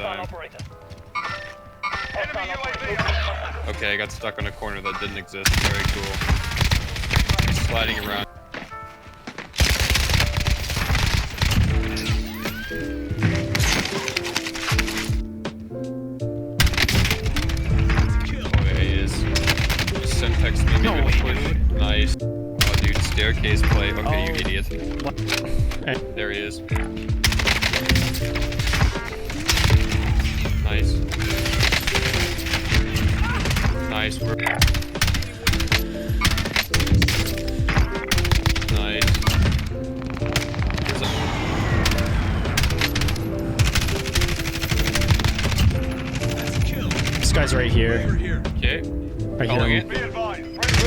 time. Okay, I got stuck on a corner that didn't exist. Very cool. Sliding around. Text me. No way, nice. Oh, dude, staircase play. Okay, you idiot. There he is. Nice. Nice. Nice. This guy's right here. Okay. Right here.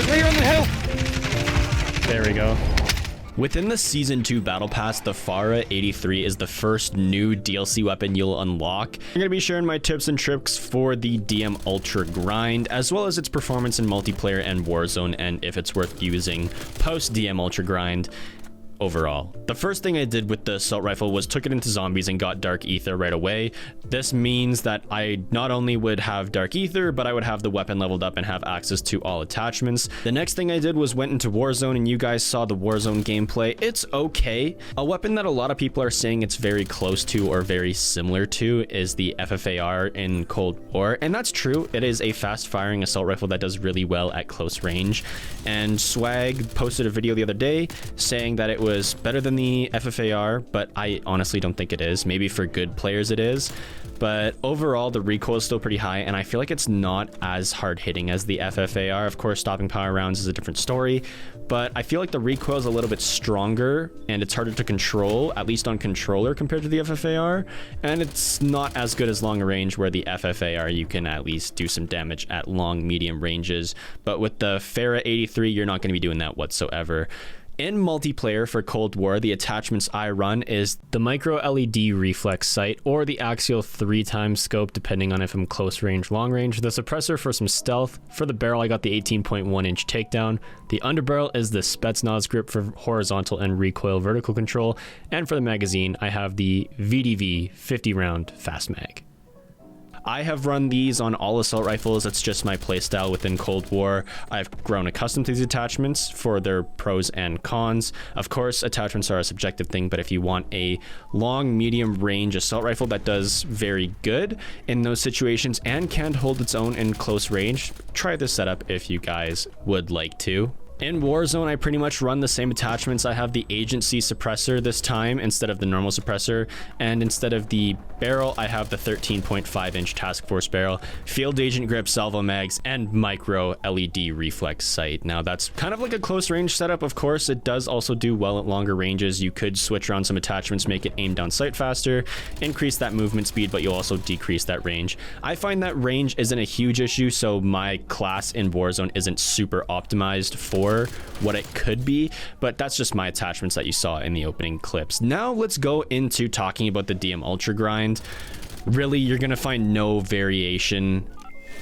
Right on the hill. There we go. Within the Season 2 Battle Pass, the FARA 83 is the first new DLC weapon you'll unlock. I'm going to be sharing my tips and tricks for the DM Ultra grind, as well as its performance in multiplayer and Warzone, and if it's worth using post DM Ultra grind overall. The first thing I did with the assault rifle was took it into zombies and got dark ether right away. This means that I not only would have dark ether, but I would have the weapon leveled up and have access to all attachments. The next thing I did was went into Warzone, and you guys saw the Warzone gameplay. It's okay. A weapon that a lot of people are saying it's very close to or very similar to is the FFAR in Cold War, and that's true. It is a fast firing assault rifle that does really well at close range, and Swag posted a video the other day saying that it was better than the FFAR, but I honestly don't think it is. Maybe for good players it is, but overall the recoil is still pretty high, and I feel like it's not as hard hitting as the FFAR. Of course, stopping power rounds is a different story, but I feel like the recoil is a little bit stronger and it's harder to control, at least on controller, compared to the FFAR, and it's not as good as long range, where the FFAR you can at least do some damage at long medium ranges, but with the FARA 83 you're not going to be doing that whatsoever. In multiplayer for Cold War, the attachments I run is the micro LED reflex sight or the axial 3x scope, depending on if I'm close range, long range. The suppressor for some stealth. For the barrel, I got the 18.1 inch takedown. The underbarrel is the Spetsnaz grip for horizontal and recoil vertical control. And for the magazine, I have the VDV 50 round fast mag. I have run these on all assault rifles. It's just my playstyle within Cold War. I've grown accustomed to these attachments for their pros and cons. Of course, attachments are a subjective thing, but if you want a long, medium range assault rifle that does very good in those situations and can hold its own in close range, try this setup if you guys would like to. In Warzone, I pretty much run the same attachments. I have the agency suppressor this time instead of the normal suppressor, and instead of the barrel, I have the 13.5 inch task force barrel, field agent grip, salvo mags, and micro LED reflex sight. Now that's kind of like a close range setup. Of course, it does also do well at longer ranges. You could switch around some attachments, make it aim down sight faster, increase that movement speed, but you'll also decrease that range. I find that range isn't a huge issue, so my class in Warzone isn't super optimized for what it could be, but that's just my attachments that you saw in the opening clips. Now let's go into talking about the DM Ultra grind. Really, you're gonna find no variation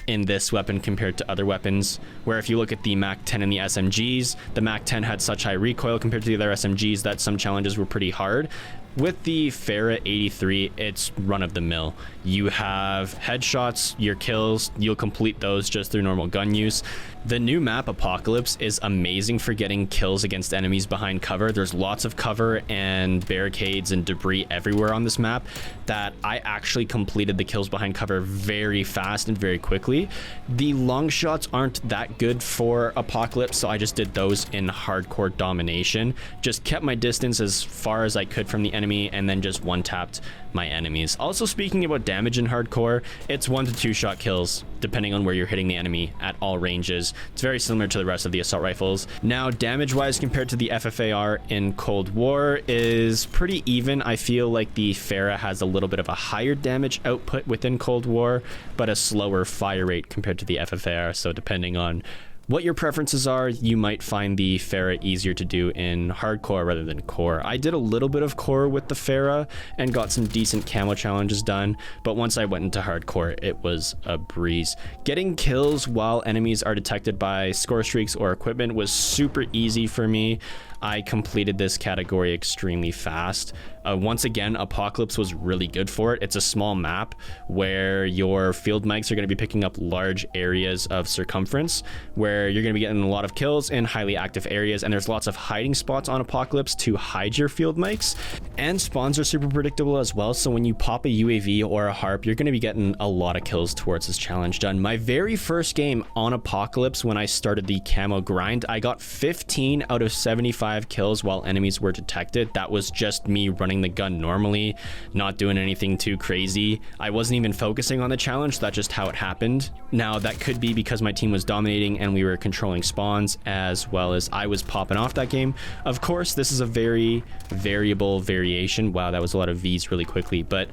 in this weapon compared to other weapons, where if you look at the MAC-10 and the SMGs, the MAC-10 had such high recoil compared to the other SMGs that some challenges were pretty hard. With the FARA 83, it's run-of-the-mill. You have headshots, your kills, you'll complete those just through normal gun use. The new map, Apocalypse, is amazing for getting kills against enemies behind cover. There's lots of cover and barricades and debris everywhere on this map that I actually completed the kills behind cover very fast and very quickly. The long shots aren't that good for Apocalypse, so I just did those in hardcore domination. Just kept my distance as far as I could from the enemy and then just one-tapped my enemies. Also, speaking about damage in hardcore, it's 1 to 2 shot kills depending on where you're hitting the enemy at all ranges. It's very similar to the rest of the assault rifles. Now, damage wise compared to the FFAR in Cold War is pretty even. I feel like the FARA has a little bit of a higher damage output within Cold War, but a slower fire rate compared to the FFAR. So depending on what your preferences are, you might find the FARA easier to do in hardcore rather than core. I did a little bit of core with the FARA and got some decent camo challenges done, but once I went into hardcore, it was a breeze. Getting kills while enemies are detected by score streaks or equipment was super easy for me. I completed this category extremely fast. Once again, Apocalypse was really good for it. It's a small map where your field mics are going to be picking up large areas of circumference, where you're going to be getting a lot of kills in highly active areas, and there's lots of hiding spots on Apocalypse to hide your field mics. And spawns are super predictable as well, so when you pop a UAV or a harp, you're going to be getting a lot of kills towards this challenge done. My very first game on Apocalypse, when I started the camo grind, I got 15 out of 75 kills while enemies were detected. That was just me running the gun normally, not doing anything too crazy. I wasn't even focusing on the challenge. That's just how it happened. Now, that could be because my team was dominating and we were controlling spawns, as well as I was popping off that game. Of course, this is a very variable variation. Wow, that was a lot of V's really quickly, but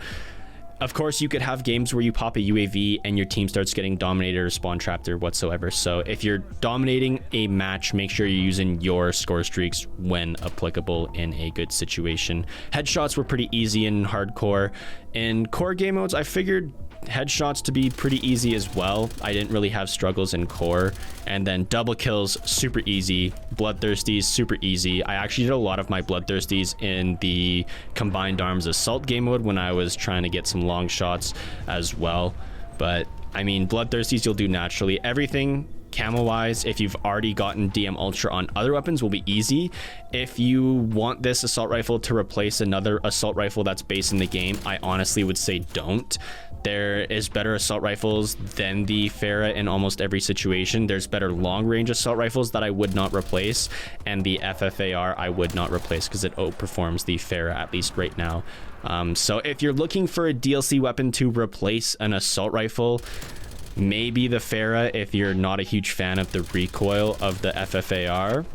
of course, you could have games where you pop a UAV and your team starts getting dominated or spawn trapped or whatsoever. So if you're dominating a match, make sure you're using your score streaks when applicable in a good situation. Headshots were pretty easy in hardcore. In core game modes, I figured headshots to be pretty easy as well. I didn't really have struggles in core. And then double kills, super easy. Bloodthirsties, super easy. I actually did a lot of my bloodthirsties in the combined arms assault game mode when I was trying to get some long shots as well. But I mean, bloodthirsties you'll do naturally. Everything camo wise, if you've already gotten DM Ultra on other weapons, will be easy. If you want this assault rifle to replace another assault rifle that's based in the game, I honestly would say don't. There is better assault rifles than the FARA in almost every situation. There's better long range assault rifles that I would not replace, and the FFAR I would not replace because it outperforms the FARA, at least right now. So if you're looking for a DLC weapon to replace an assault rifle, maybe the FARA if you're not a huge fan of the recoil of the FFAR.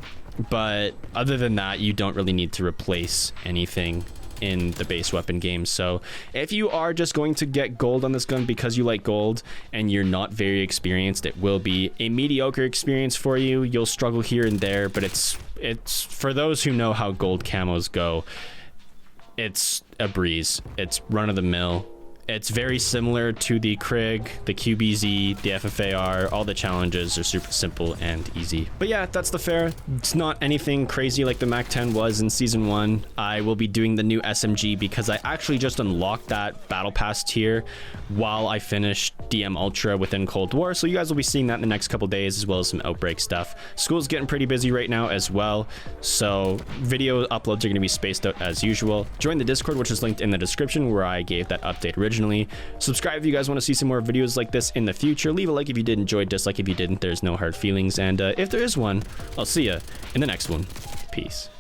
But other than that, you don't really need to replace anything in the base weapon game. So if you are just going to get gold on this gun because you like gold and you're not very experienced, it will be a mediocre experience for you. You'll struggle here and there, but it's for those who know how gold camos go, it's a breeze. It's run-of-the-mill. It's very similar to the Krig, the QBZ, the FFAR. All the challenges are super simple and easy. But yeah, that's the FARA. It's not anything crazy like the MAC-10 was in Season 1. I will be doing the new SMG because I actually just unlocked that Battle Pass tier while I finished DM Ultra within Cold War. So you guys will be seeing that in the next couple days, as well as some Outbreak stuff. School's getting pretty busy right now as well, so video uploads are going to be spaced out as usual. Join the Discord, which is linked in the description, where I gave that update originally. Subscribe if you guys want to see some more videos like this in the future. Leave a like if you did enjoy, dislike if you didn't. There's no hard feelings, and if there is one, I'll see ya in the next one. Peace.